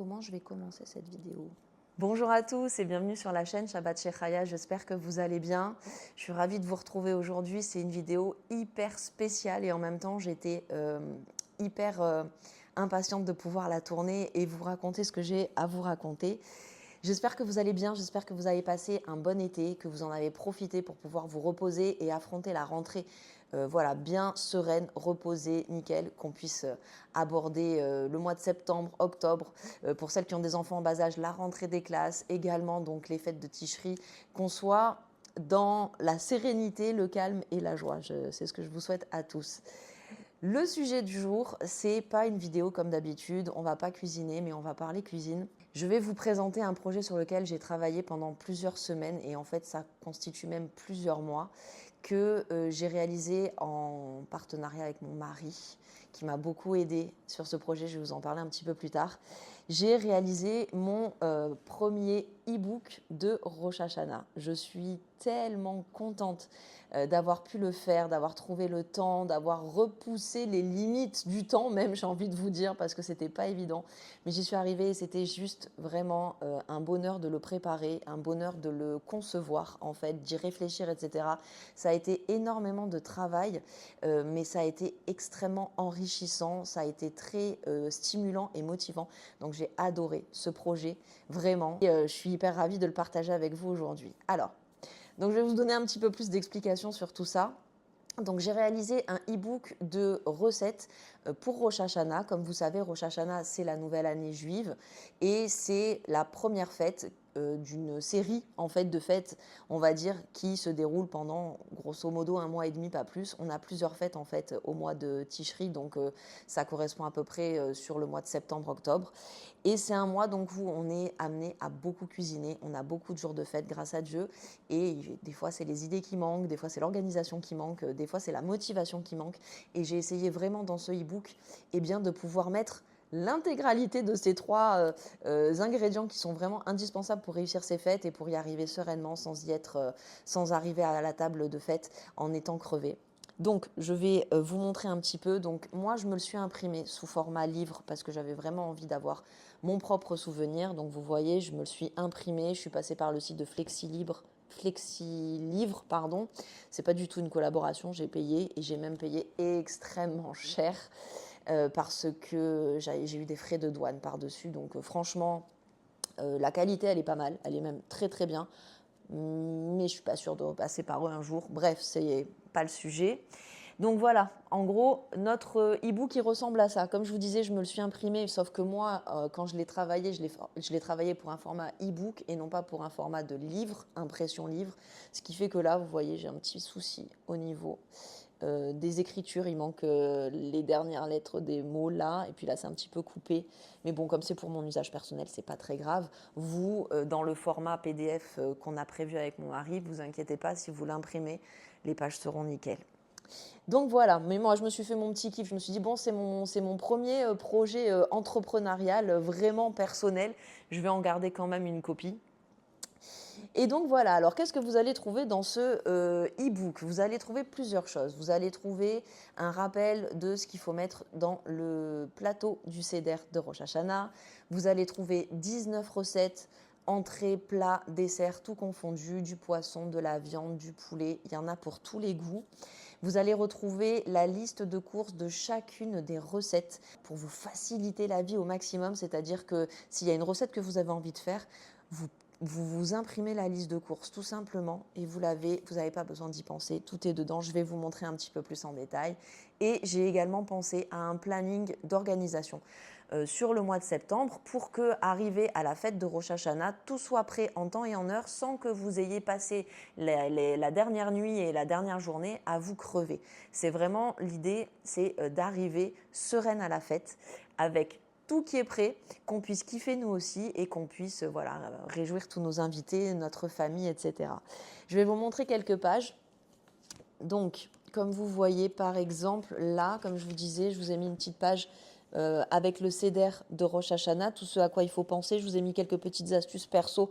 comment je vais commencer cette vidéo. Bonjour à tous et bienvenue sur la chaîne Shabbat Shechaya, j'espère que vous allez bien. Je suis ravie de vous retrouver aujourd'hui, c'est une vidéo hyper spéciale et en même temps j'étais hyper impatiente de pouvoir la tourner et vous raconter ce que j'ai à vous raconter. J'espère que vous allez bien, j'espère que vous avez passé un bon été, que vous en avez profité pour pouvoir vous reposer et affronter la rentrée voilà, bien sereine, reposée, nickel, qu'on puisse aborder le mois de septembre, octobre, pour celles qui ont des enfants en bas âge, la rentrée des classes, également donc les fêtes de Tishri, qu'on soit dans la sérénité, le calme et la joie. C'est ce que je vous souhaite à tous. Le sujet du jour, c'est pas une vidéo comme d'habitude, on va pas cuisiner, mais on va parler cuisine. Je vais vous présenter un projet sur lequel j'ai travaillé pendant plusieurs semaines et en fait ça constitue même plusieurs mois que j'ai réalisé en partenariat avec mon mari qui m'a beaucoup aidé sur ce projet, je vais vous en parler un petit peu plus tard. J'ai réalisé mon premier e-book de Rosh Hashanah. Je suis tellement contente d'avoir pu le faire, d'avoir trouvé le temps, d'avoir repoussé les limites du temps même, j'ai envie de vous dire, parce que c'était pas évident. Mais j'y suis arrivée et c'était juste vraiment un bonheur de le préparer, un bonheur de le concevoir, en fait, d'y réfléchir, etc. Ça a été énormément de travail, mais ça a été extrêmement enrichissant, ça a été très stimulant et motivant. Donc j'ai adoré ce projet, vraiment. Et, je suis hyper ravie de le partager avec vous aujourd'hui. Alors, donc je vais vous donner un petit peu plus d'explications sur tout ça. Donc j'ai réalisé un e-book de recettes pour Rosh Hashanah. Comme vous savez, Rosh Hashanah, c'est la nouvelle année juive et c'est la première fête d'une série en fait de fêtes, on va dire, qui se déroule pendant grosso modo un mois et demi, pas plus. On a plusieurs fêtes en fait au mois de Tishri, donc ça correspond à peu près sur le mois de septembre-octobre. Et c'est un mois donc où on est amené à beaucoup cuisiner, on a beaucoup de jours de fête grâce à Dieu et des fois c'est les idées qui manquent, des fois c'est l'organisation qui manque, des fois c'est la motivation qui manque et j'ai essayé vraiment dans ce e-book de pouvoir mettre l'intégralité de ces trois ingrédients qui sont vraiment indispensables pour réussir ces fêtes et pour y arriver sereinement sans arriver à la table de fête en étant crevé. Donc, je vais vous montrer un petit peu. Donc, moi, je me le suis imprimé sous format livre parce que j'avais vraiment envie d'avoir mon propre souvenir. Donc, vous voyez, je me le suis imprimé. Je suis passée par le site de Flexilivre, pardon. C'est pas du tout une collaboration. J'ai payé et j'ai même payé extrêmement cher parce que j'ai eu des frais de douane par-dessus. Donc, franchement, la qualité, elle est pas mal. Elle est même très, très bien. Mais je suis pas sûre de repasser par eux un jour. Bref, c'est pas le sujet. Donc voilà, en gros, notre e-book, il ressemble à ça. Comme je vous disais, je me le suis imprimé, sauf que moi, quand je l'ai travaillé, je l'ai travaillé pour un format e-book et non pas pour un format de livre, impression livre. Ce qui fait que là, vous voyez, j'ai un petit souci au niveau des écritures. Il manque les dernières lettres des mots là, et puis là, c'est un petit peu coupé. Mais bon, comme c'est pour mon usage personnel, c'est pas très grave. Vous, dans le format PDF qu'on a prévu avec mon mari, vous inquiétez pas, si vous l'imprimez, les pages seront nickel. Donc voilà, mais moi je me suis fait mon petit kiff, je me suis dit bon c'est mon premier projet entrepreneurial vraiment personnel, je vais en garder quand même une copie. Et donc voilà, alors qu'est-ce que vous allez trouver dans ce e-book? Vous allez trouver plusieurs choses. Vous allez trouver un rappel de ce qu'il faut mettre dans le plateau du Seder de Rosh Hashanah. Vous allez trouver 19 recettes, entrées, plats, desserts, tout confondu, du poisson, de la viande, du poulet, il y en a pour tous les goûts. Vous allez retrouver la liste de courses de chacune des recettes pour vous faciliter la vie au maximum, c'est-à-dire que s'il y a une recette que vous avez envie de faire, vous imprimez la liste de courses tout simplement et vous n'avez pas besoin d'y penser, tout est dedans. Je vais vous montrer un petit peu plus en détail. Et j'ai également pensé à un planning d'organisation sur le mois de septembre pour que, arrivé à la fête de Rosh Hashanah, tout soit prêt en temps et en heure sans que vous ayez passé la dernière nuit et la dernière journée à vous crever. C'est vraiment l'idée, c'est d'arriver sereine à la fête avec tout qui est prêt, qu'on puisse kiffer nous aussi et qu'on puisse voilà, réjouir tous nos invités, notre famille, etc. Je vais vous montrer quelques pages. Donc, comme vous voyez par exemple là, comme je vous disais, je vous ai mis une petite page avec le Seder de Rosh Hashanah, tout ce à quoi il faut penser. Je vous ai mis quelques petites astuces perso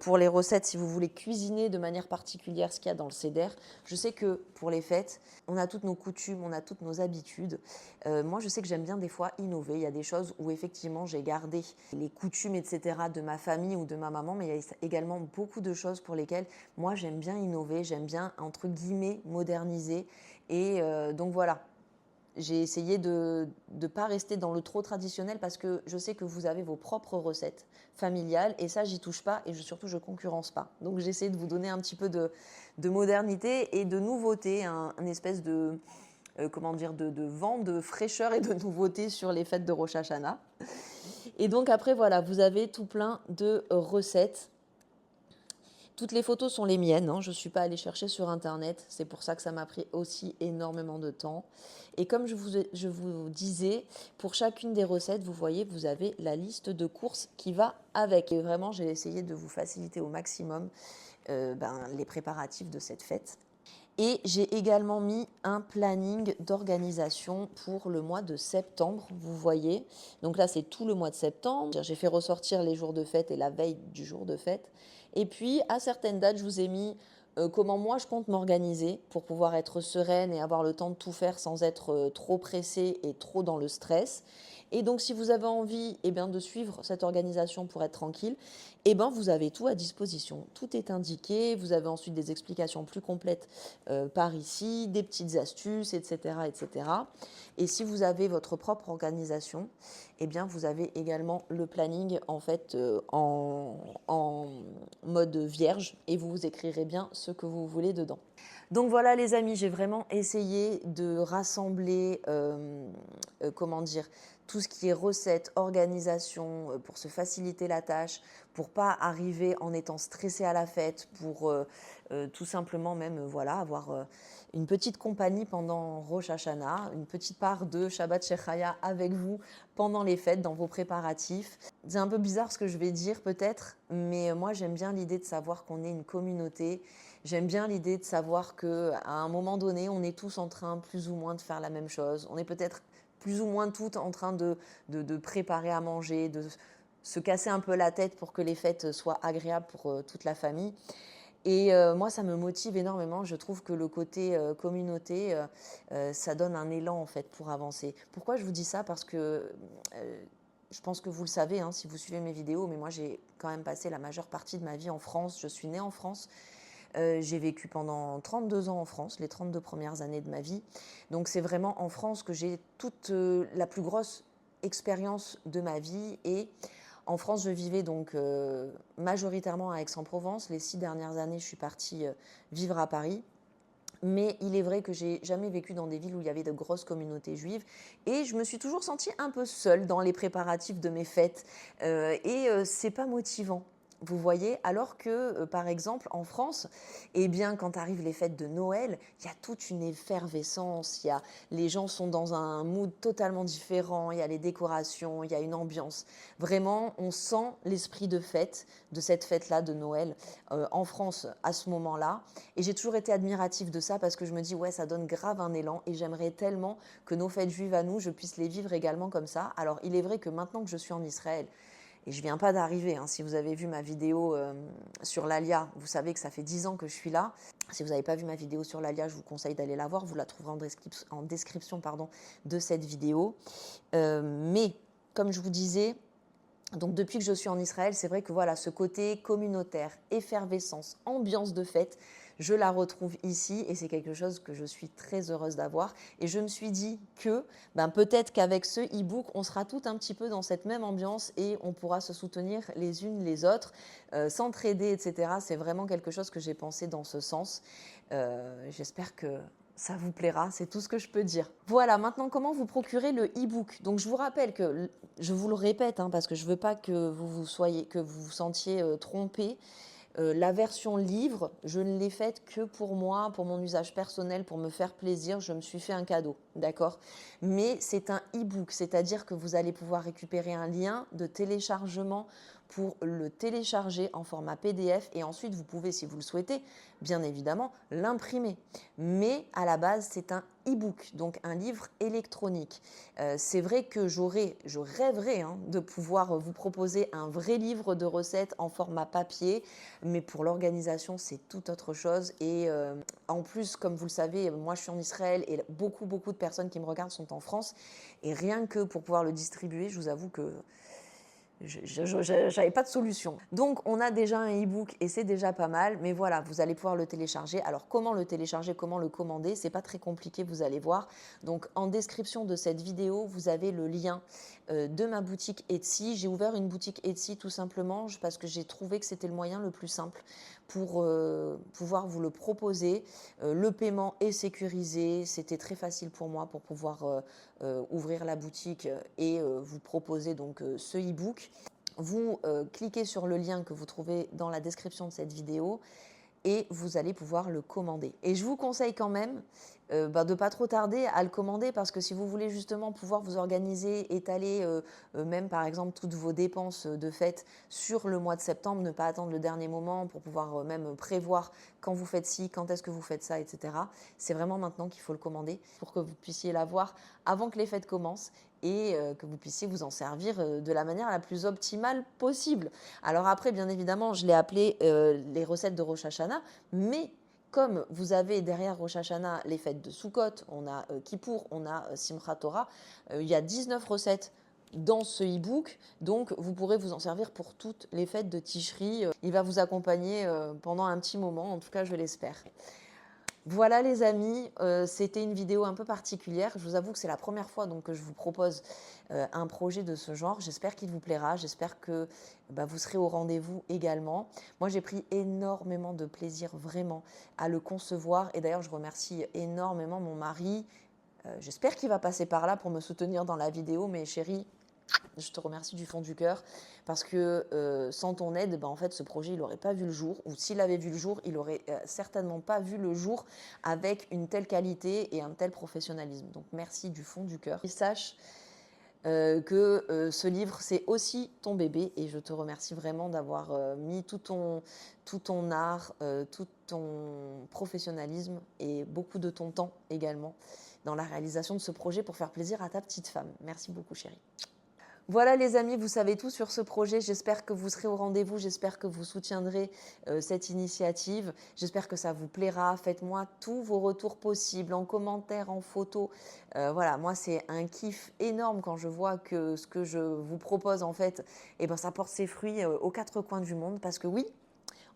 pour les recettes si vous voulez cuisiner de manière particulière ce qu'il y a dans le Seder. Je sais que pour les fêtes, on a toutes nos coutumes, on a toutes nos habitudes. Moi, je sais que j'aime bien des fois innover. Il y a des choses où effectivement j'ai gardé les coutumes, etc. de ma famille ou de ma maman, mais il y a également beaucoup de choses pour lesquelles moi j'aime bien innover, j'aime bien entre guillemets moderniser. Et donc voilà, j'ai essayé de ne pas rester dans le trop traditionnel parce que je sais que vous avez vos propres recettes familiales et ça, j'y touche pas et surtout, je concurrence pas. Donc, j'ai essayé de vous donner un petit peu de modernité et de nouveauté, un espèce de, comment dire, de vent de fraîcheur et de nouveauté sur les fêtes de Rosh Hashanah. Et donc, après, voilà, vous avez tout plein de recettes. Toutes les photos sont les miennes, hein. Je ne suis pas allée chercher sur Internet. C'est pour ça que ça m'a pris aussi énormément de temps. Et comme je vous disais, pour chacune des recettes, vous voyez, vous avez la liste de courses qui va avec. Et vraiment, j'ai essayé de vous faciliter au maximum les préparatifs de cette fête. Et j'ai également mis un planning d'organisation pour le mois de septembre, vous voyez. Donc là, c'est tout le mois de septembre. J'ai fait ressortir les jours de fête et la veille du jour de fête. Et puis, à certaines dates, je vous ai mis comment moi je compte m'organiser pour pouvoir être sereine et avoir le temps de tout faire sans être trop pressée et trop dans le stress. Et donc, si vous avez envie de suivre cette organisation pour être tranquille, vous avez tout à disposition. Tout est indiqué. Vous avez ensuite des explications plus complètes par ici, des petites astuces, etc., etc. Et si vous avez votre propre organisation, vous avez également le planning en fait en mode vierge et vous vous écrirez bien ce que vous voulez dedans. Donc voilà les amis, j'ai vraiment essayé de rassembler, comment dire, tout ce qui est recettes, organisation, pour se faciliter la tâche, pour pas arriver en étant stressé à la fête, pour tout simplement même voilà, avoir une petite compagnie pendant Rosh Hashanah, une petite part de Shabbat Shechaya avec vous pendant les fêtes, dans vos préparatifs. C'est un peu bizarre ce que je vais dire peut-être, mais moi j'aime bien l'idée de savoir qu'on est une communauté. J'aime bien l'idée de savoir qu'à un moment donné, on est tous en train plus ou moins de faire la même chose. On est peut-être plus ou moins toutes en train de préparer à manger, de se casser un peu la tête pour que les fêtes soient agréables pour toute la famille. Et moi, ça me motive énormément. Je trouve que le côté communauté, ça donne un élan en fait pour avancer. Pourquoi je vous dis ça? Parce que je pense que vous le savez hein, si vous suivez mes vidéos, mais moi j'ai quand même passé la majeure partie de ma vie en France. Je suis née en France. J'ai vécu pendant 32 ans en France, les 32 premières années de ma vie. Donc c'est vraiment en France que j'ai toute la plus grosse expérience de ma vie. Et en France, je vivais donc majoritairement à Aix-en-Provence. Les 6 dernières années, je suis partie vivre à Paris. Mais il est vrai que j'ai jamais vécu dans des villes où il y avait de grosses communautés juives. Et je me suis toujours sentie un peu seule dans les préparatifs de mes fêtes. C'est pas motivant. Vous voyez, alors que, par exemple, en France, quand arrivent les fêtes de Noël, il y a toute une effervescence, les gens sont dans un mood totalement différent, il y a les décorations, il y a une ambiance. Vraiment, on sent l'esprit de fête, de cette fête-là de Noël, en France, à ce moment-là. Et j'ai toujours été admirative de ça parce que je me dis, ouais, ça donne grave un élan et j'aimerais tellement que nos fêtes juives à nous, je puisse les vivre également comme ça. Alors, il est vrai que maintenant que je suis en Israël, et je ne viens pas d'arriver. Hein. Si vous avez vu ma vidéo sur l'Alia, vous savez que ça fait 10 ans que je suis là. Si vous n'avez pas vu ma vidéo sur l'Alia, je vous conseille d'aller la voir. Vous la trouverez en description de cette vidéo. Mais, comme je vous disais, donc depuis que je suis en Israël, c'est vrai que voilà, ce côté communautaire, effervescence, ambiance de fête, je la retrouve ici et c'est quelque chose que je suis très heureuse d'avoir. Et je me suis dit que peut-être qu'avec ce e-book, on sera toutes un petit peu dans cette même ambiance et on pourra se soutenir les unes les autres, s'entraider, etc. C'est vraiment quelque chose que j'ai pensé dans ce sens. J'espère que ça vous plaira, c'est tout ce que je peux dire. Voilà, maintenant comment vous procurer le e-book. Donc je vous rappelle que, je vous le répète, hein, parce que je ne veux pas que vous vous sentiez trompé. La version livre, je ne l'ai faite que pour moi, pour mon usage personnel, pour me faire plaisir. Je me suis fait un cadeau, d'accord? Mais c'est un e-book, c'est-à-dire que vous allez pouvoir récupérer un lien de téléchargement pour le télécharger en format PDF et ensuite vous pouvez, si vous le souhaitez, bien évidemment, l'imprimer. Mais à la base, c'est un e-book, donc un livre électronique. C'est vrai que je rêverais de pouvoir vous proposer un vrai livre de recettes en format papier, mais pour l'organisation, c'est tout autre chose. Et en plus, comme vous le savez, moi je suis en Israël et beaucoup de personnes qui me regardent sont en France. Et rien que pour pouvoir le distribuer, je vous avoue que j'avais pas de solution. Donc on a déjà un e-book et c'est déjà pas mal, mais voilà, vous allez pouvoir le télécharger. Alors comment le télécharger, comment le commander, c'est pas très compliqué, vous allez voir. Donc en description de cette vidéo, vous avez le lien de ma boutique Etsy. J'ai ouvert une boutique Etsy tout simplement parce que j'ai trouvé que c'était le moyen le plus simple pour pouvoir vous le proposer. Le paiement est sécurisé, c'était très facile pour moi pour pouvoir ouvrir la boutique et vous proposer donc ce e-book. Vous cliquez sur le lien que vous trouvez dans la description de cette vidéo et vous allez pouvoir le commander. Et je vous conseille quand même de ne pas trop tarder à le commander parce que si vous voulez justement pouvoir vous organiser, étaler même par exemple toutes vos dépenses de fête sur le mois de septembre, ne pas attendre le dernier moment pour pouvoir même prévoir quand vous faites ci, quand est-ce que vous faites ça, etc. C'est vraiment maintenant qu'il faut le commander pour que vous puissiez l'avoir avant que les fêtes commencent et que vous puissiez vous en servir de la manière la plus optimale possible. Alors après, bien évidemment, je l'ai appelé les recettes de Rosh Hashanah, mais comme vous avez derrière Rosh Hashanah les fêtes de Sukkot, on a Kippour, on a Simchat Torah, il y a 19 recettes dans ce e-book, donc vous pourrez vous en servir pour toutes les fêtes de Tishri. Il va vous accompagner pendant un petit moment, en tout cas je l'espère. Voilà les amis, c'était une vidéo un peu particulière. Je vous avoue que c'est la première fois donc, que je vous propose un projet de ce genre. J'espère qu'il vous plaira, j'espère que vous serez au rendez-vous également. Moi j'ai pris énormément de plaisir vraiment à le concevoir et d'ailleurs je remercie énormément mon mari. J'espère qu'il va passer par là pour me soutenir dans la vidéo, mais chérie, je te remercie du fond du cœur parce que sans ton aide, en fait, ce projet, il n'aurait pas vu le jour. Ou s'il avait vu le jour, il n'aurait certainement pas vu le jour avec une telle qualité et un tel professionnalisme. Donc, merci du fond du cœur. Et sache que ce livre, c'est aussi ton bébé et je te remercie vraiment d'avoir mis tout ton art, tout ton professionnalisme et beaucoup de ton temps également dans la réalisation de ce projet pour faire plaisir à ta petite femme. Merci beaucoup, chérie. Voilà les amis, vous savez tout sur ce projet. J'espère que vous serez au rendez-vous, j'espère que vous soutiendrez cette initiative. J'espère que ça vous plaira. Faites-moi tous vos retours possibles en commentaire, en photo. Voilà, moi c'est un kiff énorme quand je vois que ce que je vous propose en fait, ça porte ses fruits aux quatre coins du monde. Parce que oui,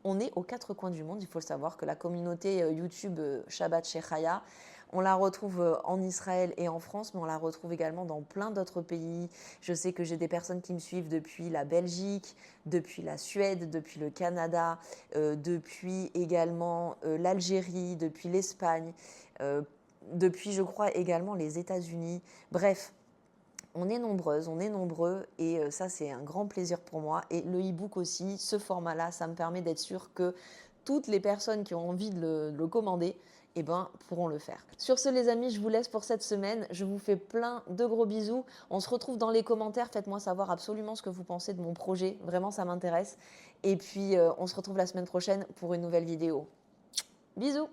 on est aux quatre coins du monde. Il faut le savoir que la communauté YouTube Shabbat chez Chaya, on la retrouve en Israël et en France, mais on la retrouve également dans plein d'autres pays. Je sais que j'ai des personnes qui me suivent depuis la Belgique, depuis la Suède, depuis le Canada, depuis également l'Algérie, depuis l'Espagne, depuis, je crois, également les États-Unis. Bref, on est nombreuses, on est nombreux et ça, c'est un grand plaisir pour moi. Et le e-book aussi, ce format-là, ça me permet d'être sûr que toutes les personnes qui ont envie de le commander, pourront le faire. Sur ce, les amis, je vous laisse pour cette semaine. Je vous fais plein de gros bisous. On se retrouve dans les commentaires. Faites-moi savoir absolument ce que vous pensez de mon projet. Vraiment, ça m'intéresse. Et puis, on se retrouve la semaine prochaine pour une nouvelle vidéo. Bisous!